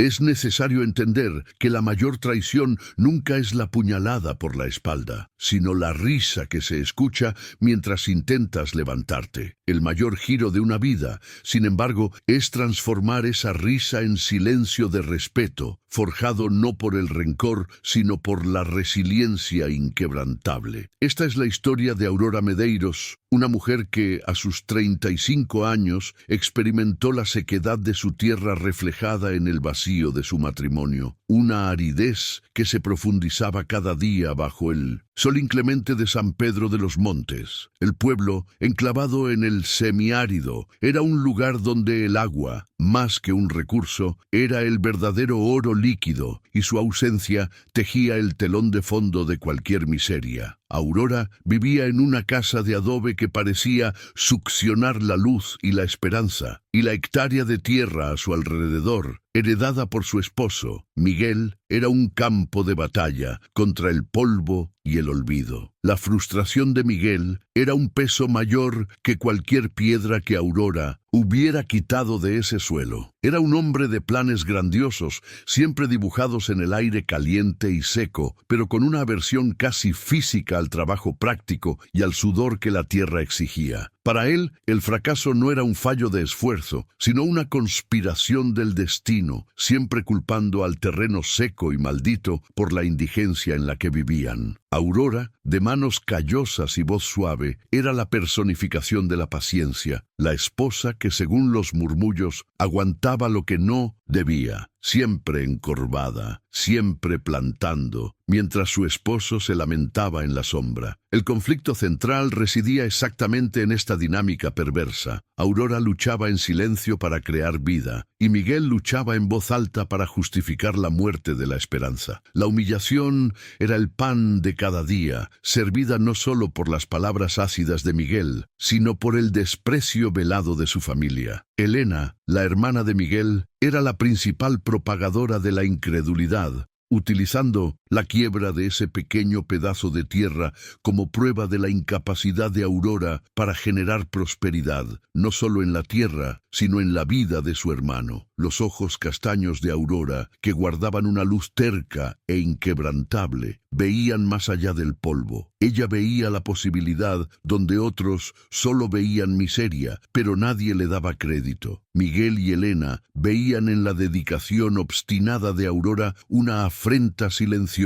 Es necesario entender que la mayor traición nunca es la puñalada por la espalda, sino la risa que se escucha mientras intentas levantarte. El mayor giro de una vida, sin embargo, es transformar esa risa en silencio de respeto, forjado no por el rencor, sino por la resiliencia inquebrantable. Esta es la historia de Aurora Medeiros, una mujer que, a sus 35 años, experimentó la sequedad de su tierra reflejada en el vacío de su matrimonio, una aridez que se profundizaba cada día bajo el sol inclemente de San Pedro de los Montes. El pueblo, enclavado en el semiárido, era un lugar donde el agua, más que un recurso, era el verdadero oro líquido, y su ausencia tejía el telón de fondo de cualquier miseria. Aurora vivía en una casa de adobe que parecía succionar la luz y la esperanza, y la hectárea de tierra a su alrededor, heredada por su esposo, Miguel, era un campo de batalla contra el polvo y el olvido. La frustración de Miguel era un peso mayor que cualquier piedra que Aurora hubiera quitado de ese suelo. Era un hombre de planes grandiosos, siempre dibujados en el aire caliente y seco, pero con una aversión casi física al trabajo práctico y al sudor que la tierra exigía. Para él, el fracaso no era un fallo de esfuerzo, sino una conspiración del destino, siempre culpando al terreno seco y maldito por la indigencia en la que vivían. Aurora, de manos callosas y voz suave, era la personificación de la paciencia, la esposa que, según los murmullos, aguantaba lo que no debía, siempre encorvada, siempre plantando, mientras su esposo se lamentaba en la sombra. El conflicto central residía exactamente en esta dinámica perversa. Aurora luchaba en silencio para crear vida, y Miguel luchaba en voz alta para justificar la muerte de la esperanza. La humillación era el pan de cada día, servida no solo por las palabras ácidas de Miguel, sino por el desprecio velado de su familia. Elena, la hermana de Miguel, era la principal propagadora de la incredulidad, utilizando la quiebra de ese pequeño pedazo de tierra como prueba de la incapacidad de Aurora para generar prosperidad, no solo en la tierra, sino en la vida de su hermano. Los ojos castaños de Aurora, que guardaban una luz terca e inquebrantable, veían más allá del polvo. Ella veía la posibilidad donde otros solo veían miseria, pero nadie le daba crédito. Miguel y Elena veían en la dedicación obstinada de Aurora una afrenta silenciosa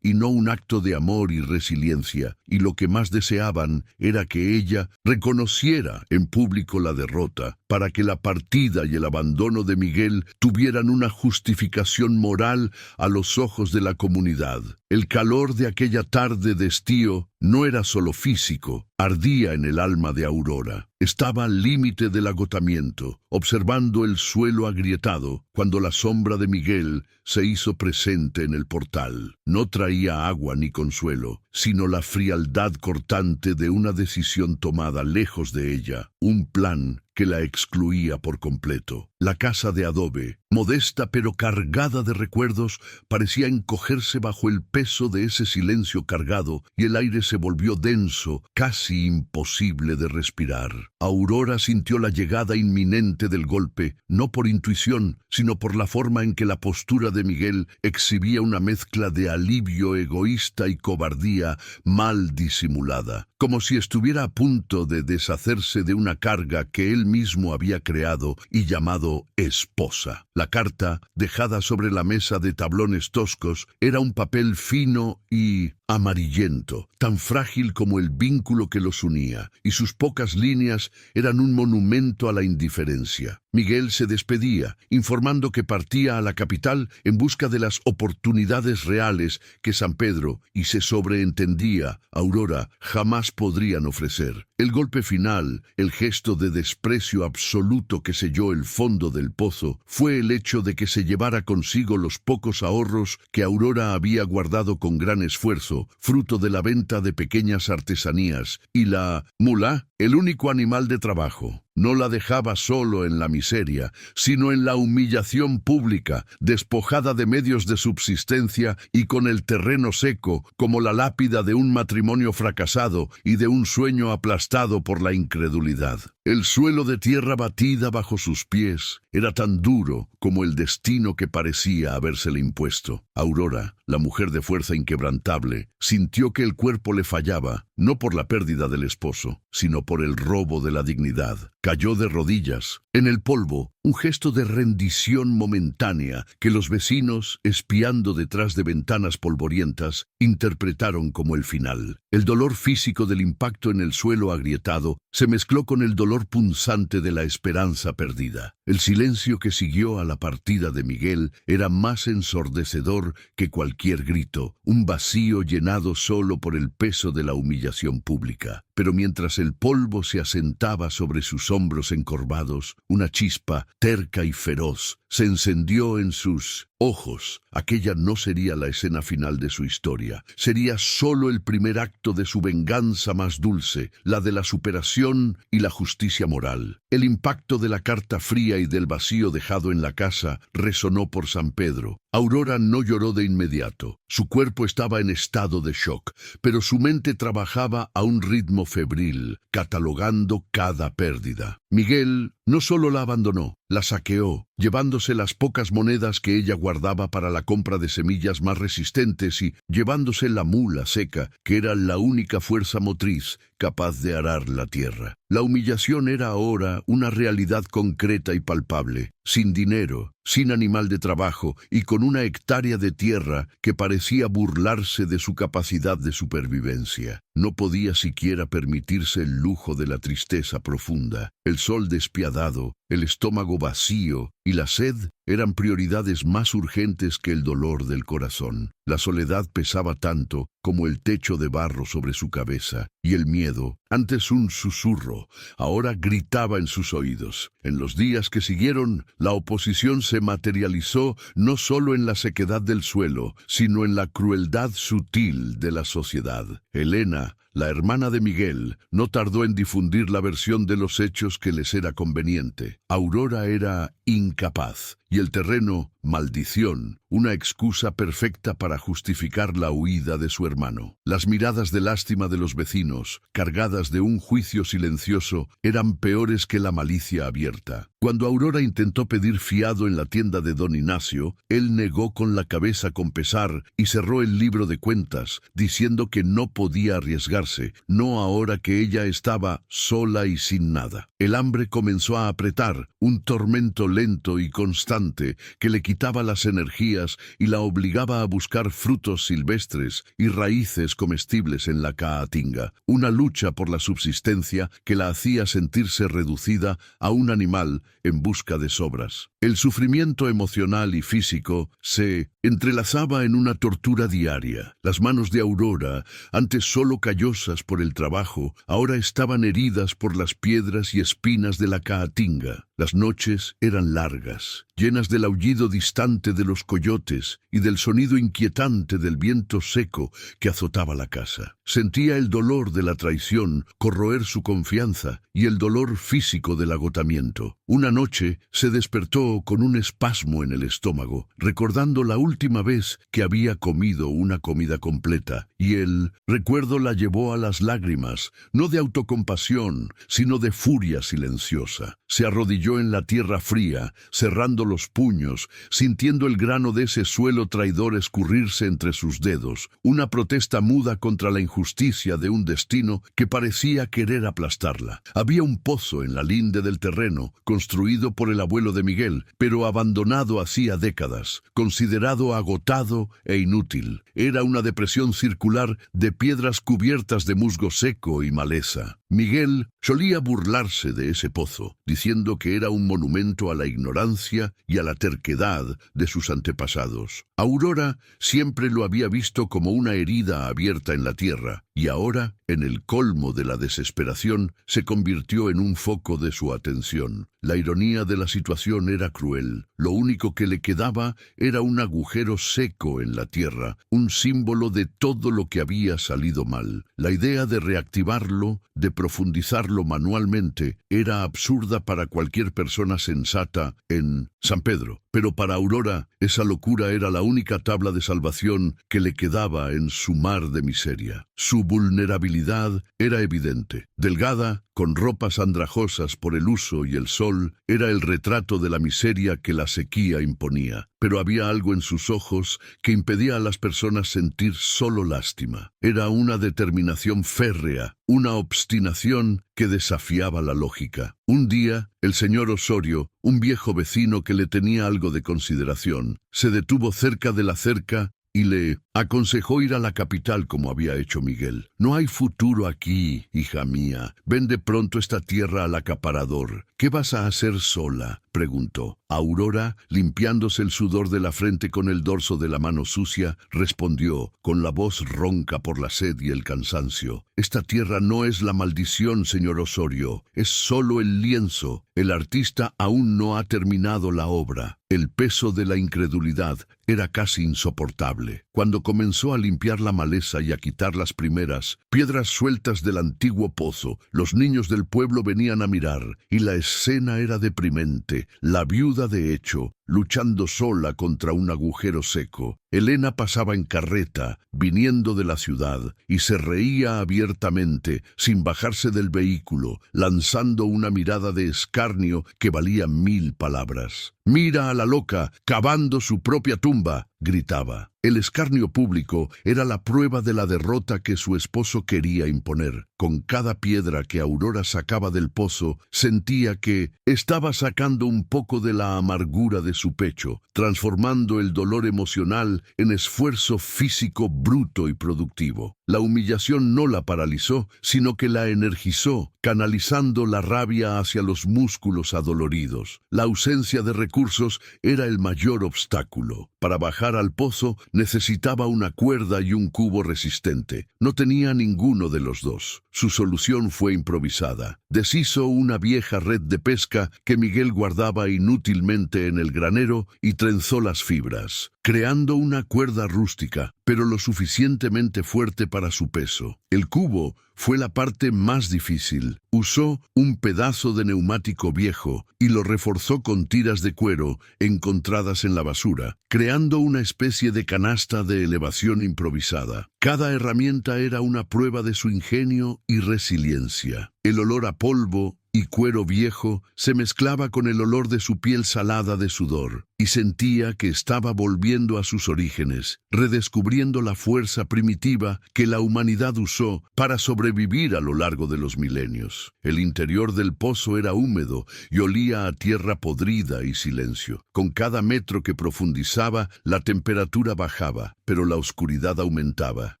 y no un acto de amor y resiliencia, y lo que más deseaban era que ella reconociera en público la derrota, para que la partida y el abandono de Miguel tuvieran una justificación moral a los ojos de la comunidad. El calor de aquella tarde de estío no era solo físico, ardía en el alma de Aurora. Estaba al límite del agotamiento, observando el suelo agrietado, cuando la sombra de Miguel se hizo presente en el portal. No traía agua ni consuelo, sino la frialdad cortante de una decisión tomada lejos de ella, un plan que la excluía por completo. La casa de adobe, modesta pero cargada de recuerdos, parecía encogerse bajo el peso de ese silencio cargado, y el aire se volvió denso, casi imposible de respirar. Aurora sintió la llegada inminente del golpe, no por intuición, sino por la forma en que la postura de Miguel exhibía una mezcla de alivio egoísta y cobardía mal disimulada, como si estuviera a punto de deshacerse de una carga que él mismo había creado y llamado esposa. La carta, dejada sobre la mesa de tablones toscos, era un papel fino y amarillento, tan frágil como el vínculo que los unía, y sus pocas líneas eran un monumento a la indiferencia. Miguel se despedía, informando que partía a la capital en busca de las oportunidades reales que San Pedro, y se sobreentendía, Aurora, jamás podrían ofrecer. El golpe final, el gesto de desprecio absoluto que selló el fondo del pozo, fue el hecho de que se llevara consigo los pocos ahorros que Aurora había guardado con gran esfuerzo, fruto de la venta de pequeñas artesanías, y la mulá, el único animal de trabajo. no la dejaba solo en la miseria, sino en la humillación pública, despojada de medios de subsistencia y con el terreno seco, como la lápida de un matrimonio fracasado y de un sueño aplastado por la incredulidad. El suelo de tierra batida bajo sus pies era tan duro como el destino que parecía habérsele impuesto. Aurora, la mujer de fuerza inquebrantable, sintió que el cuerpo le fallaba, no por la pérdida del esposo, sino por el robo de la dignidad. Cayó de rodillas, en el polvo, un gesto de rendición momentánea que los vecinos, espiando detrás de ventanas polvorientas, interpretaron como el final. El dolor físico del impacto en el suelo agrietado se mezcló con el dolor punzante de la esperanza perdida. El silencio que siguió a la partida de Miguel era más ensordecedor que cualquier grito, un vacío llenado solo por el peso de la humillación pública. Pero mientras el polvo se asentaba sobre sus hombros encorvados, una chispa, terca y feroz, se encendió en sus ojos. Aquella no sería la escena final de su historia. Sería solo el primer acto de su venganza más dulce, la de la superación y la justicia moral. El impacto de la carta fría y del vacío dejado en la casa resonó por San Pedro. Aurora no lloró de inmediato. Su cuerpo estaba en estado de shock, pero su mente trabajaba a un ritmo febril, catalogando cada pérdida. Miguel no solo la abandonó, la saqueó, llevándose las pocas monedas que ella guardaba para la compra de semillas más resistentes y llevándose la mula seca, que era la única fuerza motriz capaz de arar la tierra. La humillación era ahora una realidad concreta y palpable, sin dinero, sin animal de trabajo y con una hectárea de tierra que parecía burlarse de su capacidad de supervivencia. No podía siquiera permitirse el lujo de la tristeza profunda. El sol despiadado, el estómago vacío y la sed eran prioridades más urgentes que el dolor del corazón. La soledad pesaba tanto como el techo de barro sobre su cabeza, y el miedo, antes un susurro, ahora gritaba en sus oídos. En los días que siguieron, la oposición se materializó no solo en la sequedad del suelo, sino en la crueldad sutil de la sociedad. Elena, la hermana de Miguel, no tardó en difundir la versión de los hechos que les era conveniente. Aurora era incapaz, y el terreno, maldición, una excusa perfecta para justificar la huida de su hermano. Las miradas de lástima de los vecinos, cargadas de un juicio silencioso, eran peores que la malicia abierta. Cuando Aurora intentó pedir fiado en la tienda de don Ignacio, él negó con la cabeza con pesar y cerró el libro de cuentas, diciendo que no podía arriesgarse, no ahora que ella estaba sola y sin nada. El hambre comenzó a apretar, un tormento lento y constante que le quitaba las energías y la obligaba a buscar frutos silvestres y raíces comestibles en la caatinga, una lucha por la subsistencia que la hacía sentirse reducida a un animal en busca de sobras. El sufrimiento emocional y físico se entrelazaba en una tortura diaria. Las manos de Aurora, antes solo callosas por el trabajo, ahora estaban heridas por las piedras y espinas de la caatinga. Las noches eran largas, llenas del aullido distante de los coyotes y del sonido inquietante del viento seco que azotaba la casa. Sentía el dolor de la traición corroer su confianza y el dolor físico del agotamiento. Una noche se despertó con un espasmo en el estómago, recordando la última vez que había comido una comida completa, y el recuerdo la llevó a las lágrimas, no de autocompasión, sino de furia silenciosa. Se arrodilló en la tierra fría, cerrando los puños, sintiendo el grano de ese suelo traidor escurrirse entre sus dedos, una protesta muda contra la injusticia de un destino que parecía querer aplastarla. Había un pozo en la linde del terreno, construido por el abuelo de Miguel, pero abandonado hacía décadas, considerado agotado e inútil. Era una depresión circular de piedras cubiertas de musgo seco y maleza. Miguel solía burlarse de ese pozo, diciendo que era un monumento a la ignorancia y a la terquedad de sus antepasados. Aurora siempre lo había visto como una herida abierta en la tierra, y ahora, en el colmo de la desesperación, se convirtió en un foco de su atención. La ironía de la situación era cruel. Lo único que le quedaba era un agujero seco en la tierra, un símbolo de todo lo que había salido mal. La idea de reactivarlo, de profundizarlo manualmente, era absurda para cualquier persona sensata en San Pedro. Pero para Aurora, esa locura era la única tabla de salvación que le quedaba en su mar de miseria. Su vulnerabilidad era evidente. Delgada, con ropas andrajosas por el uso y el sol, era el retrato de la miseria que la sequía imponía. Pero había algo en sus ojos que impedía a las personas sentir solo lástima. Era una determinación férrea, una obstinación que desafiaba la lógica. Un día, el señor Osorio, un viejo vecino que le tenía algo de consideración, se detuvo cerca de la cerca y le aconsejó ir a la capital como había hecho Miguel. «No hay futuro aquí, hija mía. Vende pronto esta tierra al acaparador. ¿Qué vas a hacer sola?», preguntó. Aurora, limpiándose el sudor de la frente con el dorso de la mano sucia, respondió, con la voz ronca por la sed y el cansancio: «Esta tierra no es la maldición, señor Osorio. Es solo el lienzo. El artista aún no ha terminado la obra». El peso de la incredulidad era casi insoportable. Cuando comenzó a limpiar la maleza y a quitar las primeras piedras sueltas del antiguo pozo, los niños del pueblo venían a mirar, y la escena era deprimente. La viuda de hecho, luchando sola contra un agujero seco. Elena pasaba en carreta, viniendo de la ciudad, y se reía abiertamente, sin bajarse del vehículo, lanzando una mirada de escarnio que valía 1000 palabras. «Mira a la loca, cavando su propia tumba», gritaba. El escarnio público era la prueba de la derrota que su esposo quería imponer. Con cada piedra que Aurora sacaba del pozo, sentía que estaba sacando un poco de la amargura de su pecho, transformando el dolor emocional en esfuerzo físico bruto y productivo. La humillación no la paralizó, sino que la energizó, canalizando la rabia hacia los músculos adoloridos. La ausencia de recursos era el mayor obstáculo. Para bajar al pozo necesitaba una cuerda y un cubo resistente. No tenía ninguno de los dos. Su solución fue improvisada. Deshizo una vieja red de pesca que Miguel guardaba inútilmente en el granero y trenzó las fibras, creando una cuerda rústica, pero lo suficientemente fuerte para su peso. El cubo fue la parte más difícil. Usó un pedazo de neumático viejo y lo reforzó con tiras de cuero encontradas en la basura, creando una especie de canasta de elevación improvisada. Cada herramienta era una prueba de su ingenio y resiliencia. El olor a polvo y cuero viejo se mezclaba con el olor de su piel salada de sudor, y sentía que estaba volviendo a sus orígenes, redescubriendo la fuerza primitiva que la humanidad usó para sobrevivir a lo largo de los milenios. El interior del pozo era húmedo y olía a tierra podrida y silencio. Con cada metro que profundizaba, la temperatura bajaba, pero la oscuridad aumentaba.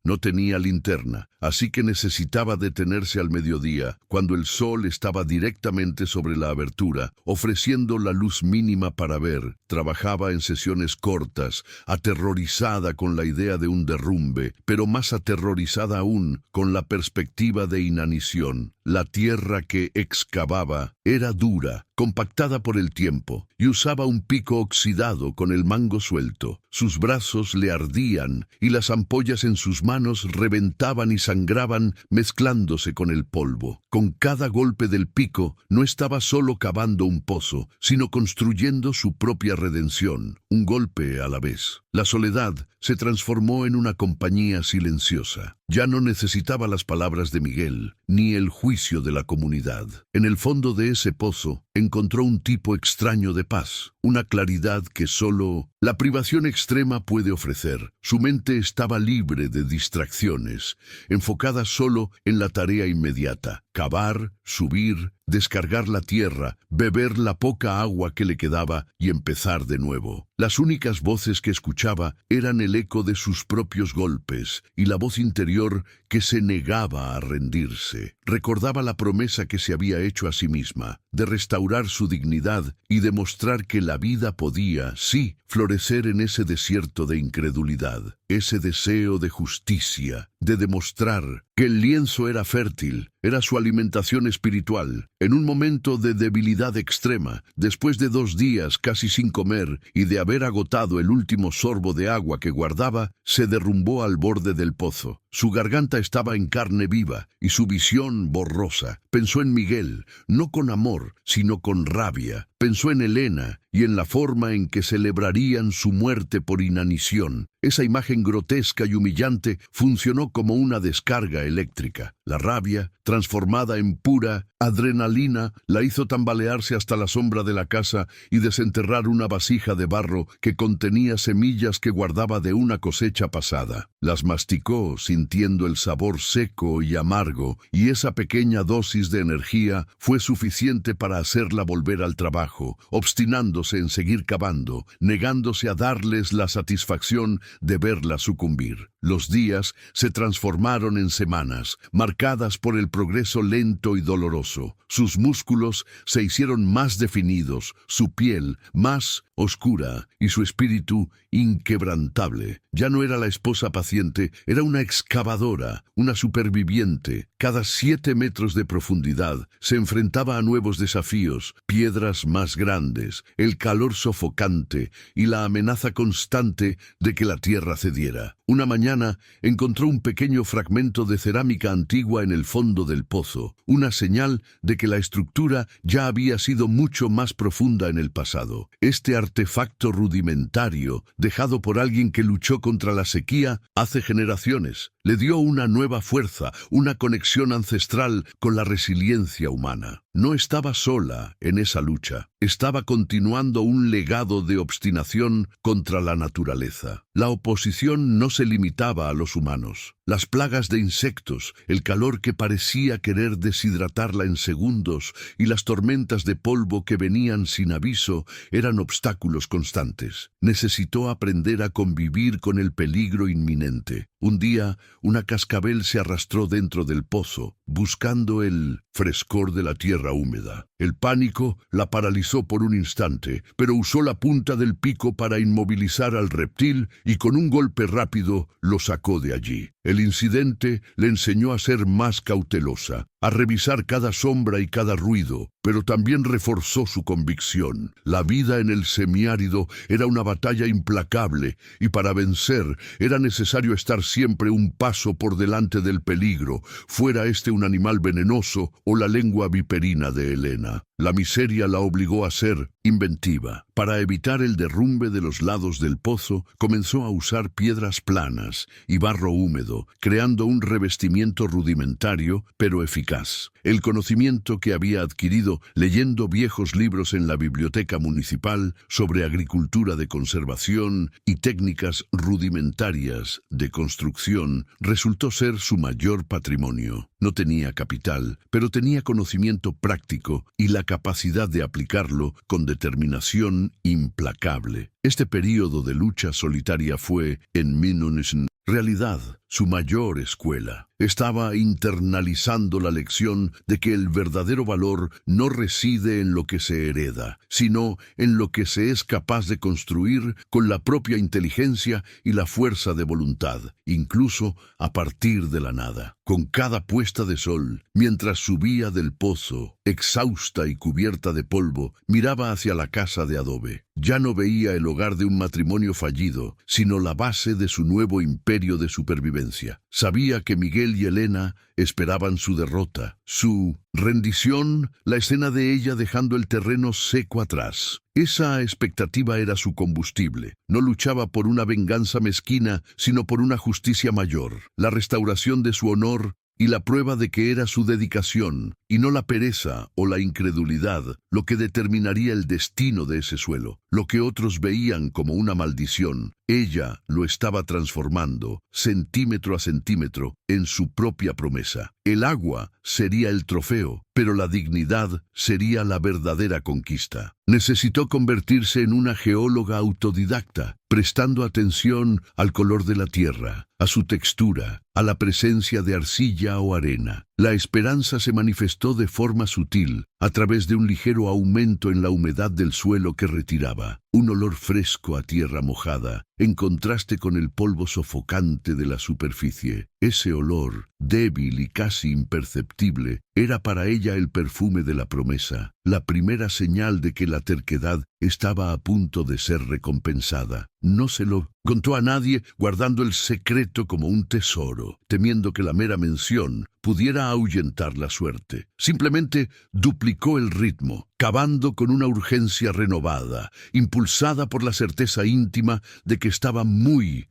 No tenía linterna, así que necesitaba detenerse al mediodía, cuando el sol estaba directamente sobre la abertura, ofreciendo la luz mínima para ver. Trabajaba en sesiones cortas, aterrorizada con la idea de un derrumbe, pero más aterrorizada aún con la perspectiva de inanición. La tierra que excavaba era dura, compactada por el tiempo, y usaba un pico oxidado con el mango suelto. Sus brazos le ardían, y las ampollas en sus manos reventaban y sangraban, mezclándose con el polvo. Con cada golpe del pico, no estaba solo cavando un pozo, sino construyendo su propia redención, un golpe a la vez. La soledad se transformó en una compañía silenciosa. Ya no necesitaba las palabras de Miguel, ni el juicio de la comunidad. En el fondo de ese pozo, encontró un tipo extraño de paz, una claridad que solo la privación extrema puede ofrecer. Su mente estaba libre de distracciones, enfocada solo en la tarea inmediata: cavar, subir, descargar la tierra, beber la poca agua que le quedaba y empezar de nuevo. Las únicas voces que escuchaba eran el eco de sus propios golpes y la voz interior que se negaba a rendirse. Recordaba la promesa que se había hecho a sí misma, de restaurar su dignidad y demostrar que la vida podía, sí, florecer en ese desierto de incredulidad. Ese deseo de justicia, de demostrar que el lienzo era fértil, era su alimentación espiritual. En un momento de debilidad extrema, después de 2 días casi sin comer y de haber agotado el último sorbo de agua que guardaba, se derrumbó al borde del pozo. Su garganta estaba en carne viva y su visión borrosa. Pensó en Miguel, no con amor, sino con rabia. Pensó en Elena y en la forma en que celebrarían su muerte por inanición. Esa imagen grotesca y humillante funcionó como una descarga eléctrica. La rabia, transformada en pura adrenalina, la hizo tambalearse hasta la sombra de la casa y desenterrar una vasija de barro que contenía semillas que guardaba de una cosecha pasada. Las masticó sintiendo el sabor seco y amargo, y esa pequeña dosis de energía fue suficiente para hacerla volver al trabajo, obstinándose en seguir cavando, negándose a darles la satisfacción de verla sucumbir. Los días se transformaron en semanas, marcadas por el progreso lento y doloroso. Sus músculos se hicieron más definidos, su piel más oscura y su espíritu inquebrantable. Ya no era la esposa paciente, era una excavadora, una superviviente. Cada 7 metros de profundidad se enfrentaba a nuevos desafíos, piedras más grandes, el calor sofocante y la amenaza constante de que la tierra cediera. Una mañana encontró un pequeño fragmento de cerámica antigua en el fondo del pozo, una señal de que la estructura ya había sido mucho más profunda en el pasado. Este artefacto rudimentario, dejado por alguien que luchó contra la sequía hace generaciones, le dio una nueva fuerza, una conexión ancestral con la resiliencia humana. No estaba sola en esa lucha, estaba continuando un legado de obstinación contra la naturaleza. La oposición no se limitaba a los humanos. Las plagas de insectos, el calor que parecía querer deshidratarla en segundos y las tormentas de polvo que venían sin aviso eran obstáculos constantes. Necesitó aprender a convivir con el peligro inminente. Un día, una cascabel se arrastró dentro del pozo, buscando el frescor de la tierra húmeda. El pánico la paralizó por un instante, pero usó la punta del pico para inmovilizar al reptil y con un golpe rápido lo sacó de allí. El incidente le enseñó a ser más cautelosa, a revisar cada sombra y cada ruido, pero también reforzó su convicción. La vida en el semiárido era una batalla implacable y para vencer era necesario estar siempre un paso por delante del peligro, fuera este un animal venenoso o la lengua viperina de Elena. La miseria la obligó a ser inventiva. Para evitar el derrumbe de los lados del pozo, comenzó a usar piedras planas y barro húmedo, creando un revestimiento rudimentario pero eficaz. El conocimiento que había adquirido leyendo viejos libros en la biblioteca municipal sobre agricultura de conservación y técnicas rudimentarias de construcción resultó ser su mayor patrimonio. No tenía capital, pero tenía conocimiento práctico y la capacidad de aplicarlo con determinación implacable. Este período de lucha solitaria fue, en realidad, su mayor escuela. Estaba internalizando la lección de que el verdadero valor no reside en lo que se hereda, sino en lo que se es capaz de construir con la propia inteligencia y la fuerza de voluntad, incluso a partir de la nada. Con cada puesta de sol, mientras subía del pozo, exhausta y cubierta de polvo, miraba hacia la casa de adobe. Ya no veía el hogar de un matrimonio fallido, sino la base de su nuevo imperio de supervivencia. Sabía que Miguel y Elena esperaban su derrota, su rendición, la escena de ella dejando el terreno seco atrás. Esa expectativa era su combustible. No luchaba por una venganza mezquina, sino por una justicia mayor, la restauración de su honor y la prueba de que era su dedicación, y no la pereza o la incredulidad, lo que determinaría el destino de ese suelo. Lo que otros veían como una maldición, ella lo estaba transformando, centímetro a centímetro, en su propia promesa. El agua sería el trofeo, pero la dignidad sería la verdadera conquista. Necesitó convertirse en una geóloga autodidacta, prestando atención al color de la tierra, a su textura, a la presencia de arcilla o arena. La esperanza se manifestó de forma sutil, a través de un ligero aumento en la humedad del suelo que retiraba. un olor fresco a tierra mojada, en contraste con el polvo sofocante de la superficie. Ese olor, débil y casi imperceptible, era para ella el perfume de la promesa, la primera señal de que la terquedad estaba a punto de ser recompensada. No se lo contó a nadie, guardando el secreto como un tesoro, temiendo que la mera mención pudiera ahuyentar la suerte. Simplemente duplicó el ritmo, cavando con una urgencia renovada, impulsada por la certeza íntima de que estaba muy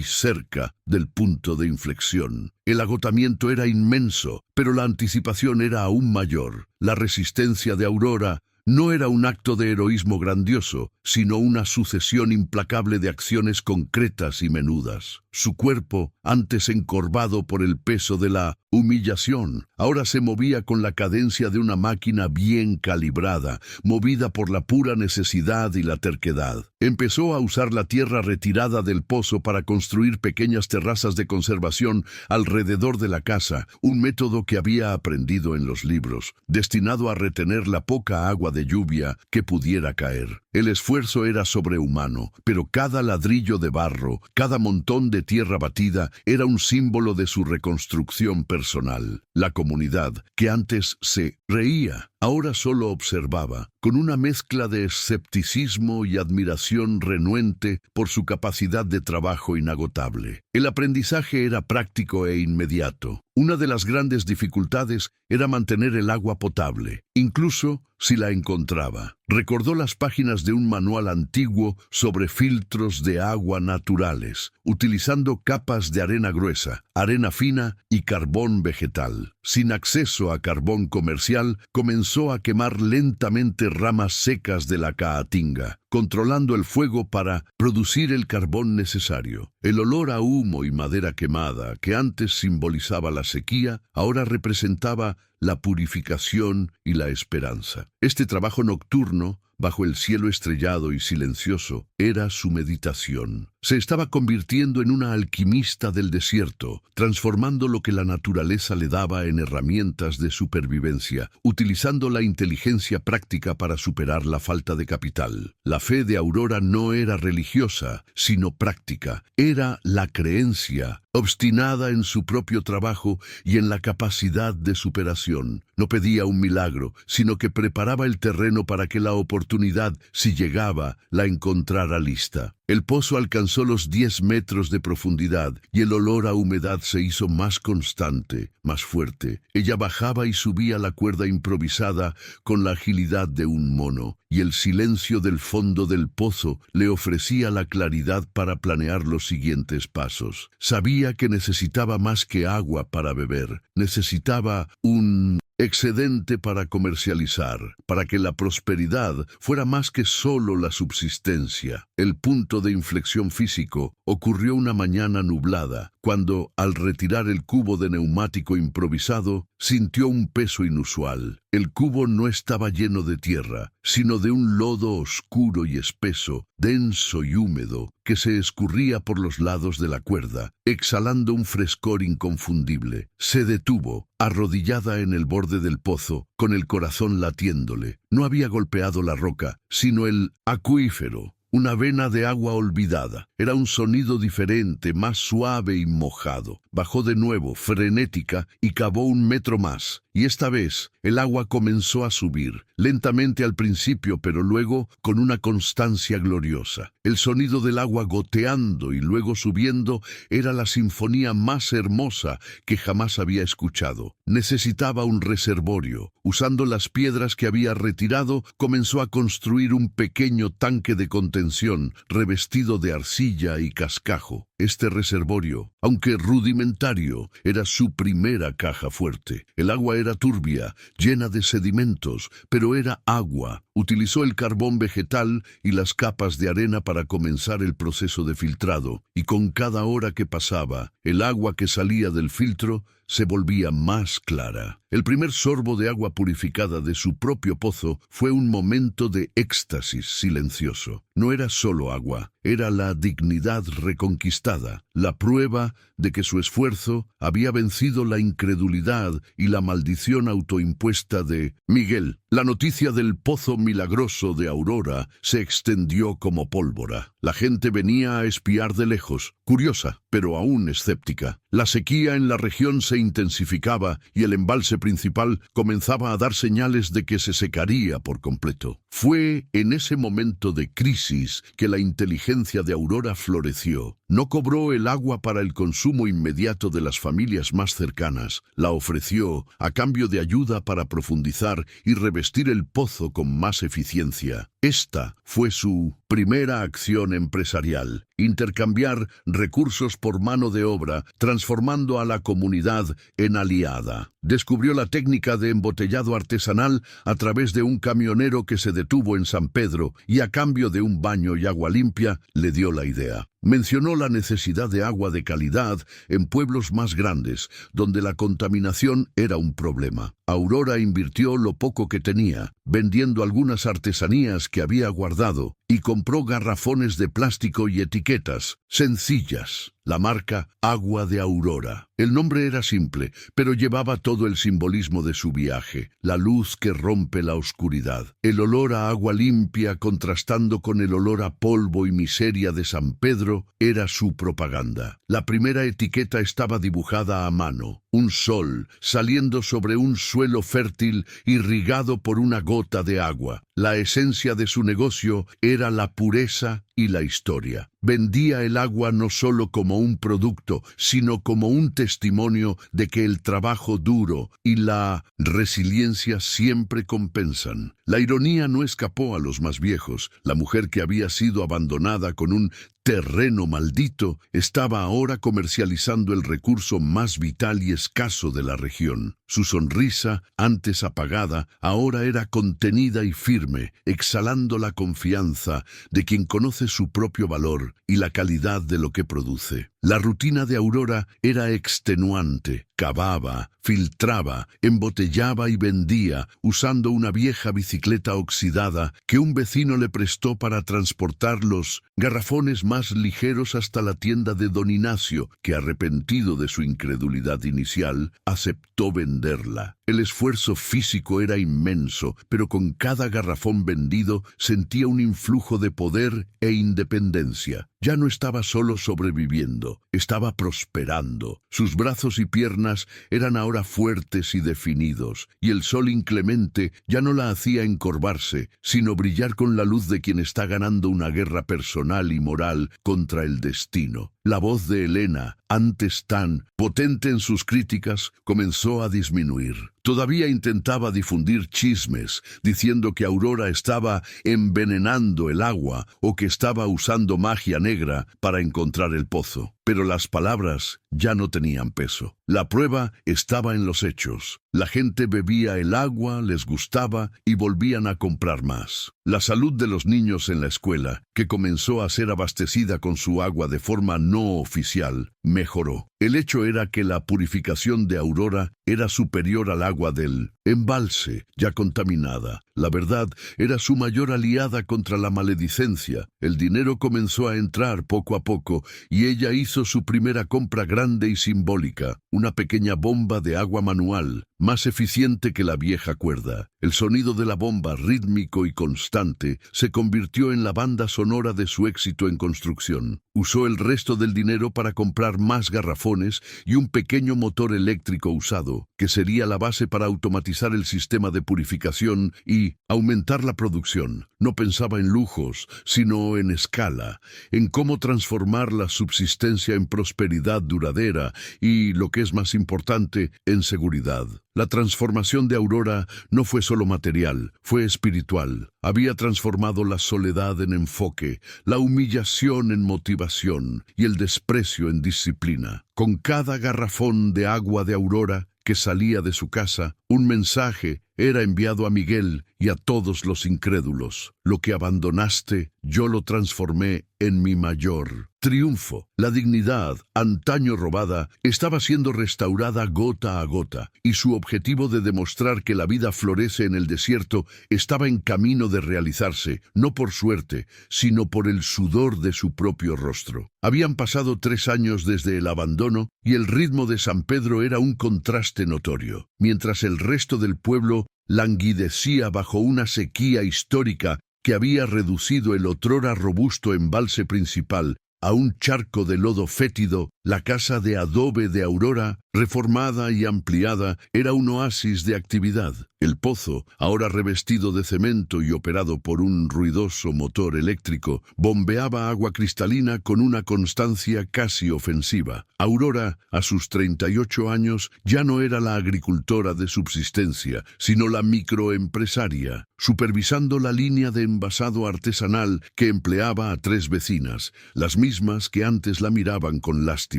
cerca del punto de inflexión. El agotamiento era inmenso, pero la anticipación era aún mayor. La resistencia de Aurora no era un acto de heroísmo grandioso, sino una sucesión implacable de acciones concretas y menudas. Su cuerpo, antes encorvado por el peso de la humillación, ahora se movía con la cadencia de una máquina bien calibrada, movida por la pura necesidad y la terquedad. Empezó a usar la tierra retirada del pozo para construir pequeñas terrazas de conservación alrededor de la casa, un método que había aprendido en los libros, destinado a retener la poca agua de lluvia que pudiera caer. El esfuerzo era sobrehumano, pero cada ladrillo de barro, cada montón de tierra batida, era un símbolo de su reconstrucción personal. La comunidad, que antes se reía, ahora solo observaba, con una mezcla de escepticismo y admiración renuente por su capacidad de trabajo inagotable. El aprendizaje era práctico e inmediato. Una de las grandes dificultades era mantener el agua potable, incluso si la encontraba. Recordó las páginas de un manual antiguo sobre filtros de agua naturales, utilizando capas de arena gruesa, arena fina y carbón vegetal. Sin acceso a carbón comercial, comenzó a quemar lentamente ramas secas de la caatinga, controlando el fuego para producir el carbón necesario. El olor a humo y madera quemada, que antes simbolizaba la sequía, ahora representaba la purificación y la esperanza. Este trabajo nocturno, bajo el cielo estrellado y silencioso, era su meditación. Se estaba convirtiendo en una alquimista del desierto, transformando lo que la naturaleza le daba en herramientas de supervivencia, utilizando la inteligencia práctica para superar la falta de capital. La fe de Aurora no era religiosa, sino práctica. Era la creencia, obstinada en su propio trabajo y en la capacidad de superación. No pedía un milagro, sino que preparaba el terreno para que la oportunidad, si llegaba, la encontrara lista. El pozo alcanzó los 10 metros de profundidad y el olor a humedad se hizo más constante, más fuerte. Ella bajaba y subía la cuerda improvisada con la agilidad de un mono, y el silencio del fondo del pozo le ofrecía la claridad para planear los siguientes pasos. Sabía que necesitaba más que agua para beber, necesitaba un excedente para comercializar, para que la prosperidad fuera más que solo la subsistencia. El punto de inflexión físico ocurrió una mañana nublada, cuando, al retirar el cubo de neumático improvisado, sintió un peso inusual. El cubo no estaba lleno de tierra, sino de un lodo oscuro y espeso, denso y húmedo, que se escurría por los lados de la cuerda, exhalando un frescor inconfundible. Se detuvo, arrodillada en el borde del pozo, con el corazón latiéndole. No había golpeado la roca, sino el acuífero. Una vena de agua olvidada. Era un sonido diferente, más suave y mojado. Bajó de nuevo, frenética, y cavó 1 metro más. Y esta vez, el agua comenzó a subir, lentamente al principio, pero luego con una constancia gloriosa. El sonido del agua goteando y luego subiendo era la sinfonía más hermosa que jamás había escuchado. Necesitaba un reservorio. Usando las piedras que había retirado, comenzó a construir un pequeño tanque de contención, revestido de arcilla y cascajo. Este reservorio, aunque rudimentario, era su primera caja fuerte. El agua era turbia, llena de sedimentos, pero era agua. Utilizó el carbón vegetal y las capas de arena para comenzar el proceso de filtrado, y con cada hora que pasaba, el agua que salía del filtro se volvía más clara. El primer sorbo de agua purificada de su propio pozo fue un momento de éxtasis silencioso. No era solo agua, era la dignidad reconquistada, la prueba de que su esfuerzo había vencido la incredulidad y la maldición autoimpuesta de Miguel. La noticia del pozo milagroso de Aurora se extendió como pólvora. La gente venía a espiar de lejos, curiosa, pero aún escéptica. La sequía en la región se intensificaba y el embalse principal comenzaba a dar señales de que se secaría por completo. Fue en ese momento de crisis que la inteligencia de Aurora floreció. No cobró el agua para el consumo inmediato de las familias más cercanas. La ofreció a cambio de ayuda para profundizar y revestir el pozo con más eficiencia. Esta fue su primera acción empresarial: intercambiar recursos por mano de obra, transformando a la comunidad en aliada. Descubrió la técnica de embotellado artesanal a través de un camionero que se detuvo en San Pedro y a cambio de un baño y agua limpia le dio la idea. Mencionó la necesidad de agua de calidad en pueblos más grandes, donde la contaminación era un problema. Aurora invirtió lo poco que tenía, vendiendo algunas artesanías que había guardado, y compró garrafones de plástico y etiquetas sencillas. La marca Agua de Aurora. El nombre era simple, pero llevaba todo el simbolismo de su viaje: la luz que rompe la oscuridad. El olor a agua limpia contrastando con el olor a polvo y miseria de San Pedro era su propaganda. La primera etiqueta estaba dibujada a mano: un sol saliendo sobre un suelo fértil irrigado por una gota de agua. La esencia de su negocio era la pureza y la historia. Vendía el agua no solo como un producto, sino como un testimonio de que el trabajo duro y la resiliencia siempre compensan. La ironía no escapó a los más viejos. La mujer que había sido abandonada con un terreno maldito estaba ahora comercializando el recurso más vital y escaso de la región. Su sonrisa, antes apagada, ahora era contenida y firme, exhalando la confianza de quien conoce su propio valor y la calidad de lo que produce. La rutina de Aurora era extenuante. Cavaba, filtraba, embotellaba y vendía, usando una vieja bicicleta oxidada que un vecino le prestó para transportar los garrafones más ligeros hasta la tienda de don Ignacio, que, arrepentido de su incredulidad inicial, aceptó venderla. El esfuerzo físico era inmenso, pero con cada garrafón vendido sentía un influjo de poder e independencia. Ya no estaba solo sobreviviendo, estaba prosperando. Sus brazos y piernas eran ahora fuertes y definidos, y el sol inclemente ya no la hacía encorvarse, sino brillar con la luz de quien está ganando una guerra personal y moral contra el destino. La voz de Elena, antes tan potente en sus críticas, comenzó a disminuir. Todavía intentaba difundir chismes, diciendo que Aurora estaba envenenando el agua o que estaba usando magia negra para encontrar el pozo. Pero las palabras ya no tenían peso. La prueba estaba en los hechos. La gente bebía el agua, les gustaba y volvían a comprar más. La salud de los niños en la escuela, que comenzó a ser abastecida con su agua de forma no oficial, mejoró. El hecho era que la purificación de Aurora era superior al agua del embalse, ya contaminada. La verdad era su mayor aliada contra la maledicencia. El dinero comenzó a entrar poco a poco y ella hizo su primera compra grande y simbólica: una pequeña bomba de agua manual, más eficiente que la vieja cuerda. El sonido de la bomba, rítmico y constante, se convirtió en la banda sonora de su éxito en construcción. Usó el resto del dinero para comprar más garrafones y un pequeño motor eléctrico usado, que sería la base para automatizar el sistema de purificación y aumentar la producción. No pensaba en lujos, sino en escala, en cómo transformar la subsistencia en prosperidad duradera y, lo que es más importante, en seguridad. La transformación de Aurora no fue solo material, fue espiritual. Había transformado la soledad en enfoque, la humillación en motivación y el desprecio en disciplina. Con cada garrafón de agua de Aurora que salía de su casa, un mensaje era enviado a Miguel y a todos los incrédulos: lo que abandonaste, yo lo transformé en mi mayor triunfo. La dignidad, antaño robada, estaba siendo restaurada gota a gota, y su objetivo de demostrar que la vida florece en el desierto estaba en camino de realizarse, no por suerte, sino por el sudor de su propio rostro. Habían pasado 3 años desde el abandono, y el ritmo de San Pedro era un contraste notorio. Mientras el resto del pueblo languidecía bajo una sequía histórica que había reducido el otrora robusto embalse principal a un charco de lodo fétido. La casa de adobe de Aurora, reformada y ampliada, era un oasis de actividad. El pozo, ahora revestido de cemento y operado por un ruidoso motor eléctrico, bombeaba agua cristalina con una constancia casi ofensiva. Aurora, a sus 38 años, ya no era la agricultora de subsistencia, sino la microempresaria, supervisando la línea de envasado artesanal que empleaba a 3 vecinas, las mismas que antes la miraban con lástima.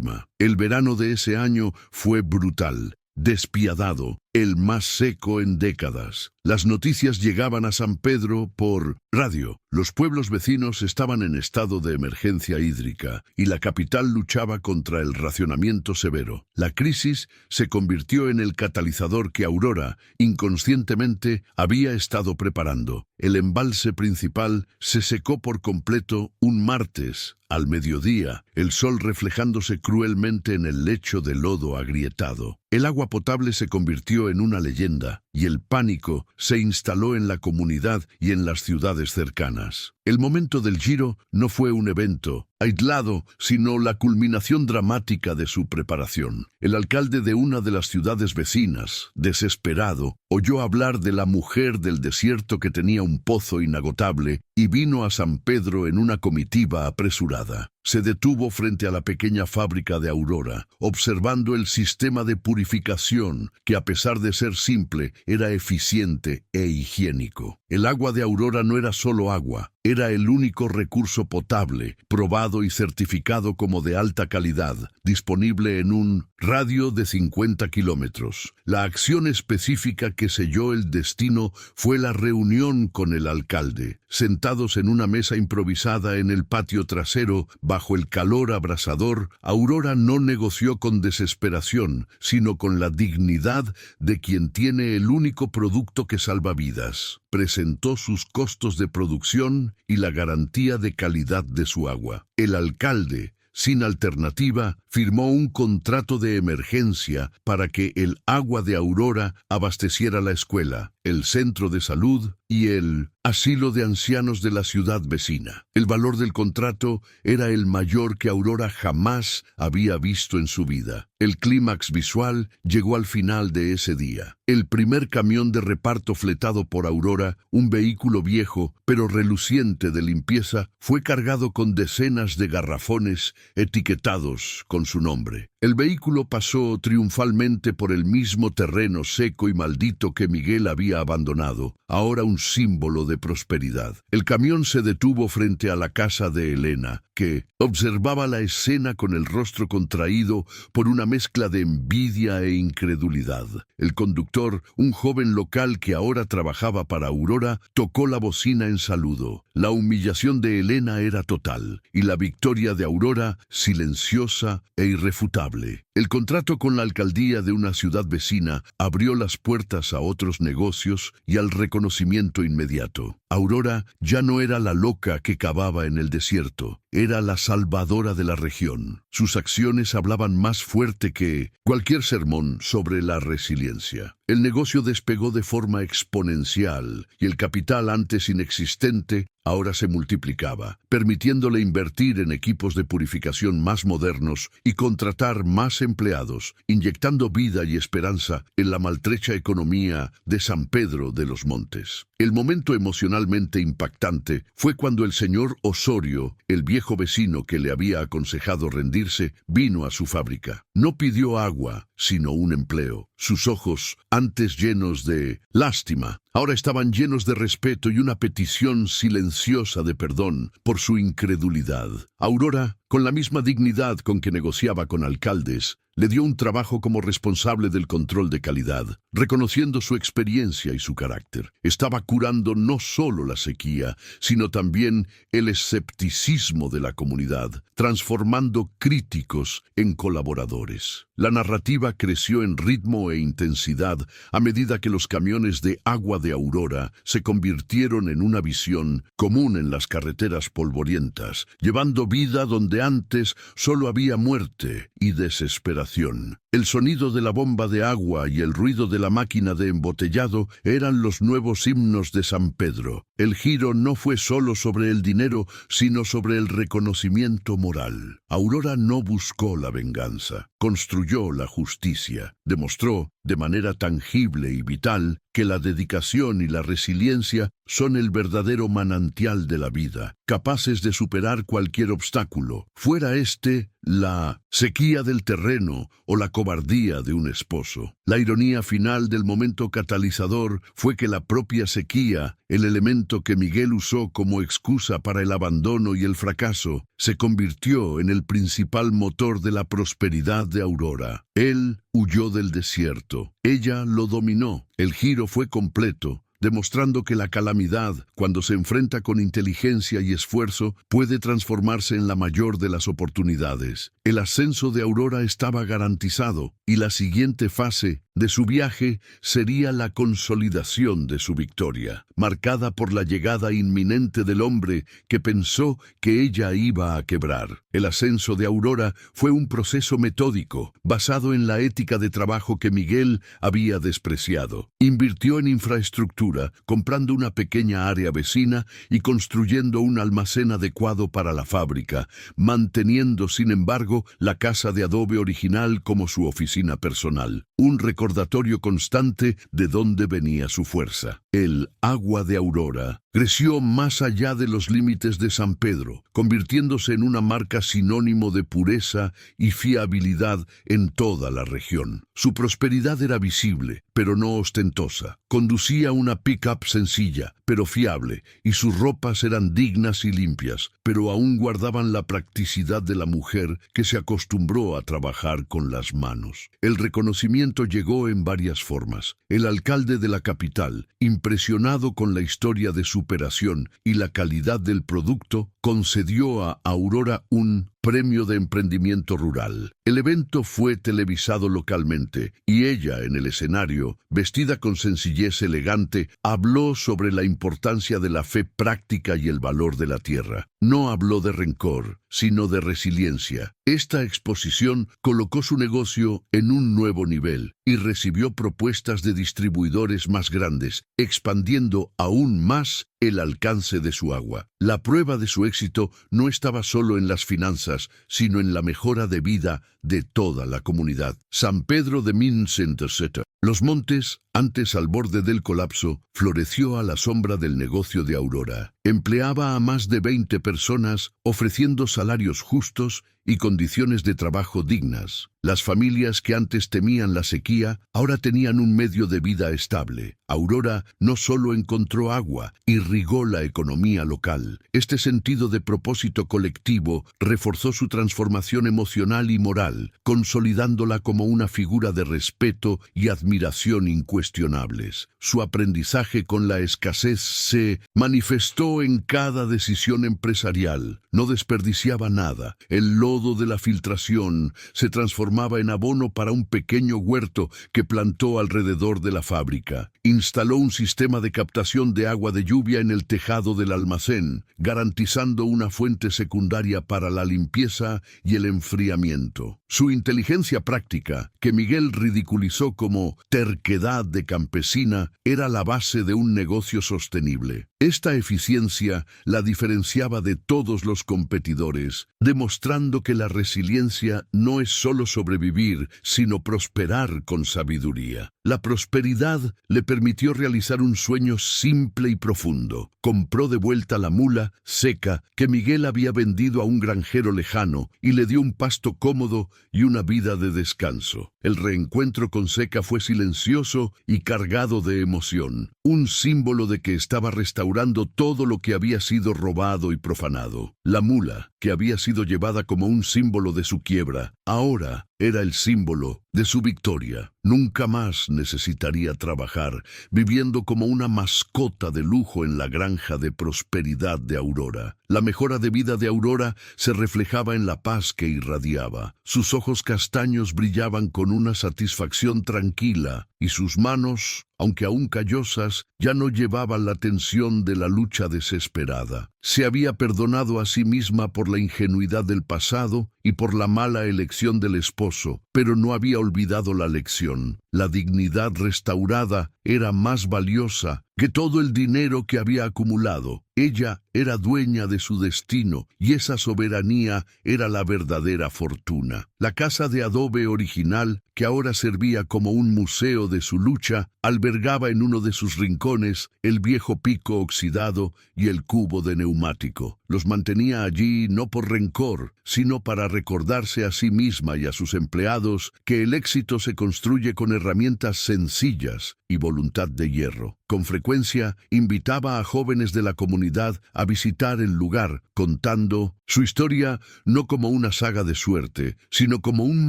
El verano de ese año fue brutal, despiadado, el más seco en décadas. Las noticias llegaban a San Pedro por radio. Los pueblos vecinos estaban en estado de emergencia hídrica y la capital luchaba contra el racionamiento severo. La crisis se convirtió en el catalizador que Aurora, inconscientemente, había estado preparando. El embalse principal se secó por completo un martes, al mediodía, el sol reflejándose cruelmente en el lecho de lodo agrietado. El agua potable se convirtió en una leyenda y el pánico se instaló en la comunidad y en las ciudades cercanas. El momento del Giro no fue un evento aislado, sino la culminación dramática de su preparación. El alcalde de una de las ciudades vecinas, desesperado, oyó hablar de la mujer del desierto que tenía un pozo inagotable y vino a San Pedro en una comitiva apresurada. Se detuvo frente a la pequeña fábrica de Aurora, observando el sistema de purificación, que a pesar de ser simple, era eficiente e higiénico. El agua de Aurora no era solo agua, era el único recurso potable, probado y certificado como de alta calidad, disponible en un radio de 50 kilómetros. La acción específica que selló el destino fue la reunión con el alcalde. Sentados en una mesa improvisada en el patio trasero, bajo el calor abrasador, Aurora no negoció con desesperación, sino con la dignidad de quien tiene el único producto que salva vidas. Presentó sus costos de producción y la garantía de calidad de su agua. El alcalde, sin alternativa, firmó un contrato de emergencia para que el agua de Aurora abasteciera la escuela, el centro de salud y el asilo de ancianos de la ciudad vecina. El valor del contrato era el mayor que Aurora jamás había visto en su vida. El clímax visual llegó al final de ese día. El primer camión de reparto fletado por Aurora, un vehículo viejo pero reluciente de limpieza, fue cargado con decenas de garrafones etiquetados con su nombre. El vehículo pasó triunfalmente por el mismo terreno seco y maldito que Miguel había abandonado, ahora un símbolo de prosperidad. El camión se detuvo frente a la casa de Elena, que observaba la escena con el rostro contraído por una mezcla de envidia e incredulidad. El conductor, un joven local que ahora trabajaba para Aurora, tocó la bocina en saludo. La humillación de Elena era total, y la victoria de Aurora silenciosa e irrefutable. El contrato con la alcaldía de una ciudad vecina abrió las puertas a otros negocios y al reconocimiento inmediato. Aurora ya no era la loca que cavaba en el desierto, era la salvadora de la región. Sus acciones hablaban más fuerte que cualquier sermón sobre la resiliencia. El negocio despegó de forma exponencial y el capital antes inexistente ahora se multiplicaba, permitiéndole invertir en equipos de purificación más modernos y contratar más empleados, inyectando vida y esperanza en la maltrecha economía de San Pedro de los Montes. El momento emocionalmente impactante fue cuando el señor Osorio, el viejo vecino que le había aconsejado rendirse, vino a su fábrica. No pidió agua, sino un empleo. Sus ojos, antes llenos de lástima, ahora estaban llenos de respeto y una petición silenciosa de perdón por su incredulidad. Aurora, con la misma dignidad con que negociaba con alcaldes, le dio un trabajo como responsable del control de calidad, reconociendo su experiencia y su carácter. Estaba curando no solo la sequía, sino también el escepticismo de la comunidad, transformando críticos en colaboradores. La narrativa creció en ritmo e intensidad a medida que los camiones de agua de Aurora se convirtieron en una visión común en las carreteras polvorientas, llevando vida donde antes solo había muerte y desesperación. celebración. El sonido de la bomba de agua y el ruido de la máquina de embotellado eran los nuevos himnos de San Pedro. El giro no fue solo sobre el dinero, sino sobre el reconocimiento moral. Aurora no buscó la venganza, construyó la justicia. Demostró, de manera tangible y vital, que la dedicación y la resiliencia son el verdadero manantial de la vida, capaces de superar cualquier obstáculo, fuera este la sequía del terreno o la cobardía de un esposo. La ironía final del momento catalizador fue que la propia sequía, el elemento que Miguel usó como excusa para el abandono y el fracaso, se convirtió en el principal motor de la prosperidad de Aurora. Él huyó del desierto, ella lo dominó. El giro fue completo, demostrando que la calamidad, cuando se enfrenta con inteligencia y esfuerzo, puede transformarse en la mayor de las oportunidades. El ascenso de Aurora estaba garantizado, y la siguiente fase de su viaje sería la consolidación de su victoria, marcada por la llegada inminente del hombre que pensó que ella iba a quebrar. El ascenso de Aurora fue un proceso metódico, basado en la ética de trabajo que Miguel había despreciado. Invirtió en infraestructura, comprando una pequeña área vecina y construyendo un almacén adecuado para la fábrica, manteniendo, sin embargo, la casa de adobe original como su oficina personal. Un recordatorio constante de dónde venía su fuerza. El agua de Aurora creció más allá de los límites de San Pedro, convirtiéndose en una marca sinónimo de pureza y fiabilidad en toda la región. Su prosperidad era visible, pero no ostentosa. Conducía una pick-up sencilla, pero fiable, y sus ropas eran dignas y limpias, pero aún guardaban la practicidad de la mujer que se acostumbró a trabajar con las manos. El reconocimiento llegó en varias formas. El alcalde de la capital, impresionado con la historia de superación y la calidad del producto, concedió a Aurora un premio de emprendimiento rural. El evento fue televisado localmente y ella, en el escenario, vestida con sencillez elegante, habló sobre la importancia de la fe práctica y el valor de la tierra. No habló de rencor, sino de resiliencia. Esta exposición colocó su negocio en un nuevo nivel y recibió propuestas de distribuidores más grandes, expandiendo aún más el alcance de su agua. La prueba de su éxito no estaba solo en las finanzas, sino en la mejora de vida de toda la comunidad. San Pedro de Mincenterseter. Los montes, antes al borde del colapso, floreció a la sombra del negocio de Aurora. Empleaba a más de 20 personas, ofreciendo salarios justos y condiciones de trabajo dignas. Las familias que antes temían la sequía, ahora tenían un medio de vida estable. Aurora no solo encontró agua, irrigó la economía local. Este sentido de propósito colectivo reforzó su transformación emocional y moral, consolidándola como una figura de respeto y admiración incuestionables. Su aprendizaje con la escasez se manifestó en cada decisión empresarial. No desperdiciaba nada. El lodo de la filtración se transformaba en abono para un pequeño huerto que plantó alrededor de la fábrica. Instaló un sistema de captación de agua de lluvia en el tejado del almacén, garantizando una fuente secundaria para la limpieza y el enfriamiento. Su inteligencia práctica, que Miguel ridiculizó como terquedad de campesina, era la base de un negocio sostenible. Esta eficiencia la diferenciaba de todos los competidores, demostrando que la resiliencia no es solo sobrevivir, sino prosperar con sabiduría. La prosperidad le permitió realizar un sueño simple y profundo. Compró de vuelta la mula seca que Miguel había vendido a un granjero lejano y le dio un pasto cómodo y una vida de descanso. El reencuentro con Seca fue silencioso y cargado de emoción, un símbolo de que estaba restaurando todo lo que había sido robado y profanado. La mula, que había sido llevada como un símbolo de su quiebra, ahora era el símbolo de su victoria. Nunca más necesitaría trabajar, viviendo como una mascota de lujo en la granja de prosperidad de Aurora. La mejora de vida de Aurora se reflejaba en la paz que irradiaba. Sus ojos castaños brillaban con una satisfacción tranquila, y sus manos, aunque aún callosas, ya no llevaban la tensión de la lucha desesperada. Se había perdonado a sí misma por la ingenuidad del pasado y por la mala elección del esposo, pero no había olvidado la lección. La dignidad restaurada era más valiosa que todo el dinero que había acumulado. Ella era dueña de su destino y esa soberanía era la verdadera fortuna. La casa de adobe original, que ahora servía como un museo de su lucha, albergaba en uno de sus rincones el viejo pico oxidado y el cubo de neumático. Los mantenía allí no por rencor, sino para recordarse a sí misma y a sus empleados que el éxito se construye con herramientas sencillas y voluntad de hierro. Con frecuencia invitaba a jóvenes de la comunidad a visitar el lugar, contando su historia no como una saga de suerte, sino como un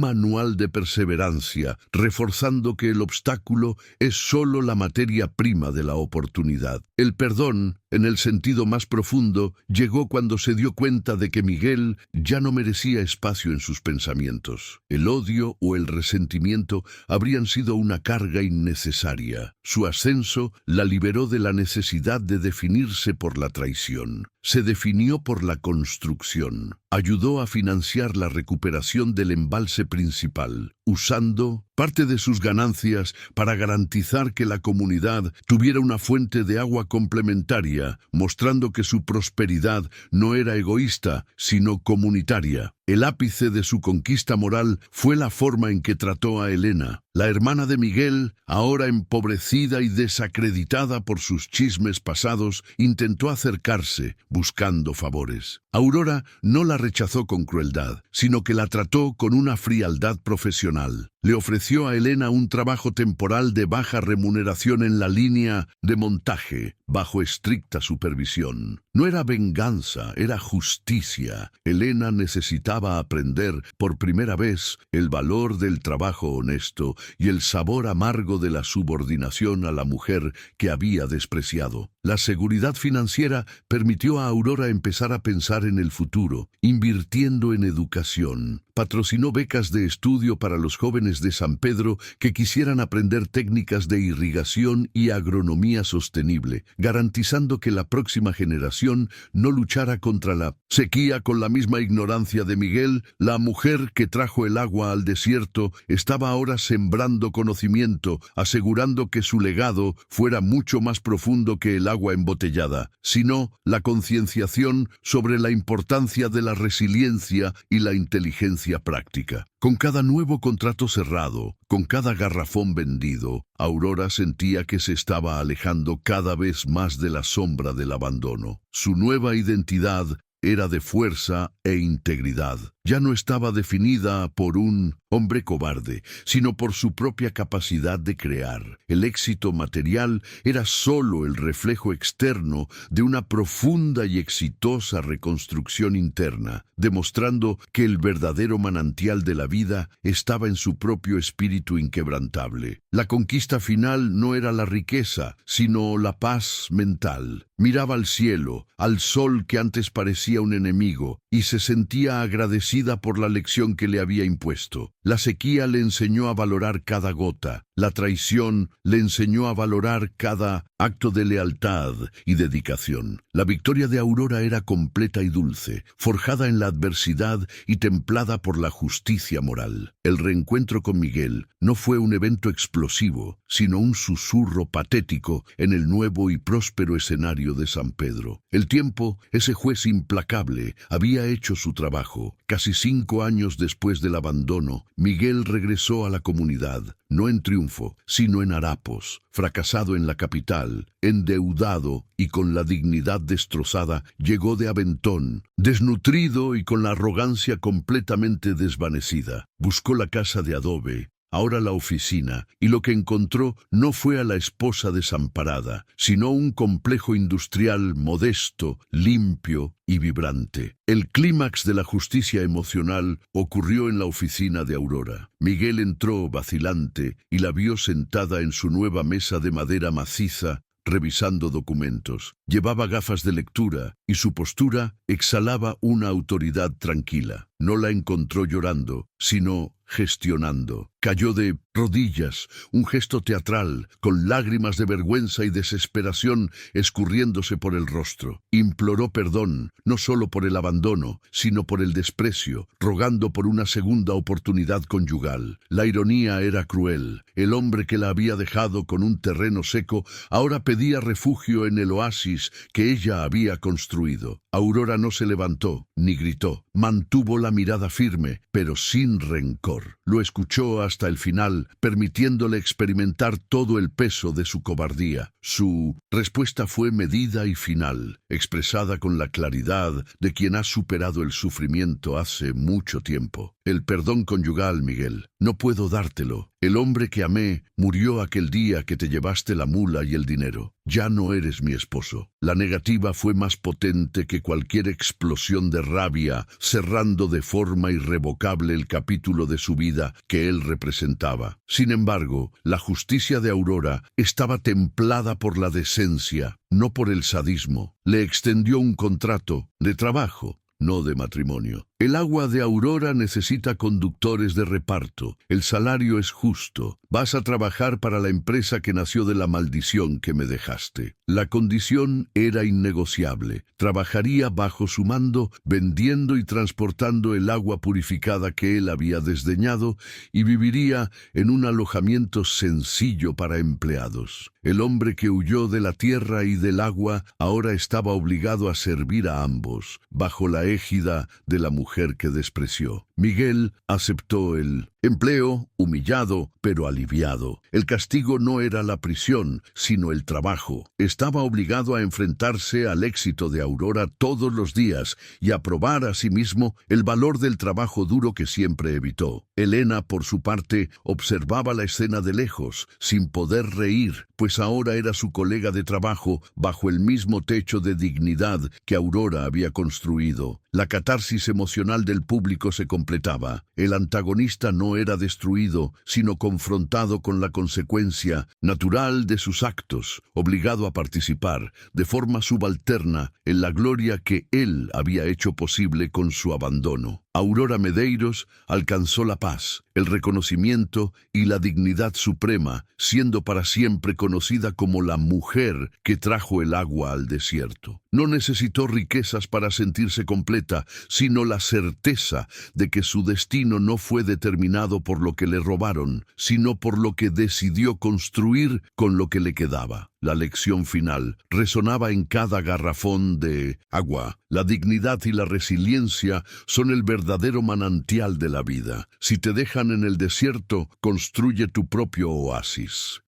manual de perseverancia, reforzando que el obstáculo es solo la materia prima de la oportunidad. El perdón, en el sentido más profundo, llegó cuando se dio cuenta de que Miguel ya no merecía espacio en sus pensamientos. El odio o el resentimiento habrían sido una carga innecesaria. Su ascenso la liberó de la necesidad de definirse por la traición. Se definió por la construcción. Ayudó a financiar la recuperación del embalse principal, usando parte de sus ganancias para garantizar que la comunidad tuviera una fuente de agua complementaria, mostrando que su prosperidad no era egoísta, sino comunitaria. El ápice de su conquista moral fue la forma en que trató a Elena, la hermana de Miguel, ahora empobrecida y desacreditada por sus chismes pasados, intentó acercarse, buscando favores. Aurora no la rechazó con crueldad, sino que la trató con una frialdad profesional. Le ofreció a Elena un trabajo temporal de baja remuneración en la línea de montaje, bajo estricta supervisión. No era venganza, era justicia. Elena necesitaba aprender por primera vez el valor del trabajo honesto y el sabor amargo de la subordinación a la mujer que había despreciado. La seguridad financiera permitió a Aurora empezar a pensar en el futuro, invirtiendo en educación. Patrocinó becas de estudio para los jóvenes de San Pedro que quisieran aprender técnicas de irrigación y agronomía sostenible, garantizando que la próxima generación no luchara contra la sequía con la misma ignorancia de Miguel. La mujer que trajo el agua al desierto estaba ahora sembrando conocimiento, asegurando que su legado fuera mucho más profundo que el agua embotellada, sino la concienciación sobre la importancia de la resiliencia y la inteligencia práctica. Con cada nuevo contrato cerrado, con cada garrafón vendido, Aurora sentía que se estaba alejando cada vez más de la sombra del abandono. Su nueva identidad era de fuerza e integridad. Ya no estaba definida por un hombre cobarde, sino por su propia capacidad de crear. El éxito material era solo el reflejo externo de una profunda y exitosa reconstrucción interna, demostrando que el verdadero manantial de la vida estaba en su propio espíritu inquebrantable. La conquista final no era la riqueza, sino la paz mental. Miraba al cielo, al sol que antes parecía un enemigo, y se sentía agradecida por la lección que le había impuesto. La sequía le enseñó a valorar cada gota. La traición le enseñó a valorar cada acto de lealtad y dedicación. La victoria de Aurora era completa y dulce, forjada en la adversidad y templada por la justicia moral. El reencuentro con Miguel no fue un evento explosivo, sino un susurro patético en el nuevo y próspero escenario de San Pedro. El tiempo, ese juez implacable, había hecho su trabajo. Casi 5 años después del abandono, Miguel regresó a la comunidad, no en triunfo, sino en harapos. Fracasado en la capital, endeudado y con la dignidad destrozada, llegó de aventón, desnutrido y con la arrogancia completamente desvanecida. Buscó la casa de adobe, ahora la oficina, y lo que encontró no fue a la esposa desamparada, sino un complejo industrial modesto, limpio y vibrante. El clímax de la justicia emocional ocurrió en la oficina de Aurora. Miguel entró vacilante y la vio sentada en su nueva mesa de madera maciza, revisando documentos. Llevaba gafas de lectura y su postura exhalaba una autoridad tranquila. No la encontró llorando, sino gestionando. Cayó de rodillas, un gesto teatral, con lágrimas de vergüenza y desesperación escurriéndose por el rostro. Imploró perdón, no solo por el abandono, sino por el desprecio, rogando por una segunda oportunidad conyugal. La ironía era cruel. El hombre que la había dejado con un terreno seco ahora pedía refugio en el oasis que ella había construido. Aurora no se levantó, ni gritó. Mantuvo la mirada firme, pero sin rencor. Lo escuchó hasta el final, permitiéndole experimentar todo el peso de su cobardía. Su respuesta fue medida y final, expresada con la claridad de quien ha superado el sufrimiento hace mucho tiempo. El perdón conyugal, Miguel, no puedo dártelo. El hombre que amé murió aquel día que te llevaste la mula y el dinero. Ya no eres mi esposo. La negativa fue más potente que cualquier explosión de rabia, cerrando de forma irrevocable el capítulo de su vida que él representaba. Sin embargo, la justicia de Aurora estaba templada por la decencia, no por el sadismo. Le extendió un contrato de trabajo, no de matrimonio. El agua de Aurora necesita conductores de reparto. El salario es justo. Vas a trabajar para la empresa que nació de la maldición que me dejaste. La condición era innegociable. Trabajaría bajo su mando, vendiendo y transportando el agua purificada que él había desdeñado, y viviría en un alojamiento sencillo para empleados. El hombre que huyó de la tierra y del agua ahora estaba obligado a servir a ambos, bajo la égida de la mujer que despreció. Miguel aceptó el empleo, humillado, pero aliviado. El castigo no era la prisión, sino el trabajo. Estaba obligado a enfrentarse al éxito de Aurora todos los días y a probar a sí mismo el valor del trabajo duro que siempre evitó. Elena, por su parte, observaba la escena de lejos, sin poder reír, pues ahora era su colega de trabajo bajo el mismo techo de dignidad que Aurora había construido. La catarsis emocional del público se completaba. El antagonista no era destruido, sino confrontado con la consecuencia natural de sus actos, obligado a participar de forma subalterna en la gloria que él había hecho posible con su abandono. Aurora Medeiros alcanzó la paz, el reconocimiento y la dignidad suprema, siendo para siempre conocida como la mujer que trajo el agua al desierto. No necesitó riquezas para sentirse completa, sino la certeza de que su destino no fue determinado por lo que le robaron, sino por lo que decidió construir con lo que le quedaba. La lección final resonaba en cada garrafón de agua. La dignidad y la resiliencia son el verdadero manantial de la vida. Si te dejan en el desierto, construye tu propio oasis.